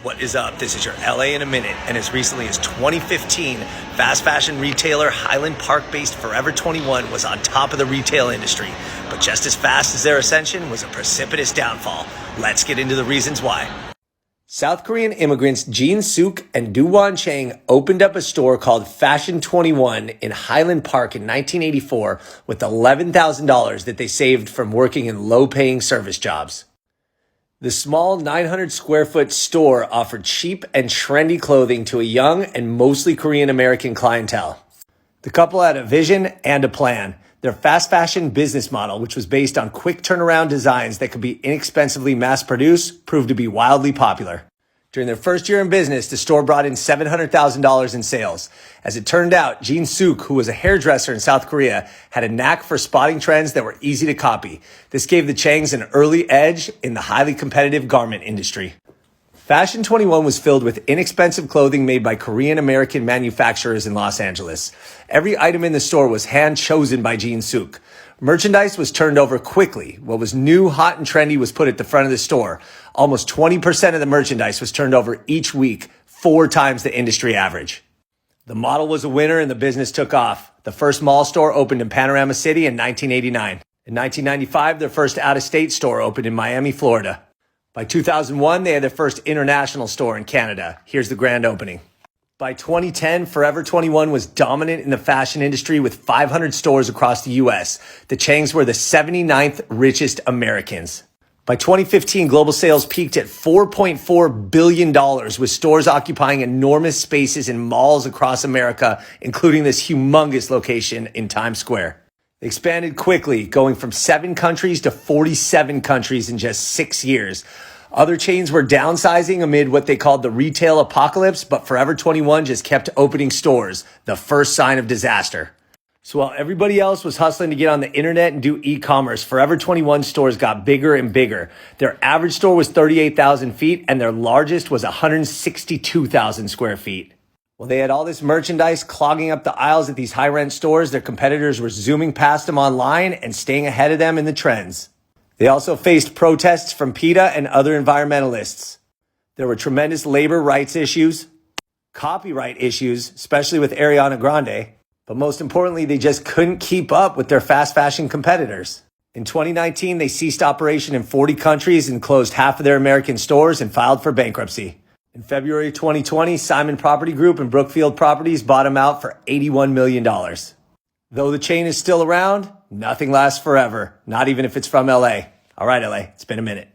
What is up? This is your LA in a minute, and as recently as 2015, fast fashion retailer Highland Park-based Forever 21 was on top of the retail industry. But just as fast as their ascension was a precipitous downfall. Let's get into the reasons why. South Korean immigrants Jin Suk and Do-won Chang opened up a store called Fashion 21 in Highland Park in 1984 with $11,000 that they saved from working in low-paying service jobs. The small 900 square foot store offered cheap and trendy clothing to a young and mostly Korean American clientele. The couple had a vision and a plan. Their fast fashion business model, which was based on quick turnaround designs that could be inexpensively mass produced, proved to be wildly popular. During their first year in business, the store brought in $700,000 in sales. As it turned out, Jin Suk, who was a hairdresser in South Korea, had a knack for spotting trends that were easy to copy. This gave the Changs an early edge in the highly competitive garment industry. Fashion 21 was filled with inexpensive clothing made by Korean American manufacturers in Los Angeles. Every item in the store was hand-chosen by Jin Suk. Merchandise was turned over quickly. What was new, hot, and trendy was put at the front of the store. Almost 20% of the merchandise was turned over each week, 4 times the industry average. The model was a winner and the business took off. The first mall store opened in Panorama City in 1989. In 1995, their first out-of-state store opened in Miami, Florida. By 2001, they had their first international store in Canada. Here's the grand opening. By 2010, Forever 21 was dominant in the fashion industry with 500 stores across the U.S. The Changs were the 79th richest Americans. By 2015, global sales peaked at $4.4 billion, with stores occupying enormous spaces in malls across America, including this humongous location in Times Square. They expanded quickly, going from 7 countries to 47 countries in just 6 years. Other chains were downsizing amid what they called the retail apocalypse, but Forever 21 just kept opening stores, the first sign of disaster. So while everybody else was hustling to get on the internet and do e-commerce, Forever 21 stores got bigger and bigger. Their average store was 38,000 feet, and their largest was 162,000 square feet. While they had all this merchandise clogging up the aisles at these high-rent stores, their competitors were zooming past them online and staying ahead of them in the trends. They also faced protests from PETA and other environmentalists. There were tremendous labor rights issues, copyright issues, especially with Ariana Grande, but most importantly, they just couldn't keep up with their fast fashion competitors. In 2019, they ceased operation in 40 countries and closed half of their American stores and filed for bankruptcy. In February 2020, Simon Property Group and Brookfield Properties bought them out for $81 million. Though the chain is still around, nothing lasts forever, not even if it's from LA. All right, LA, it's been a minute.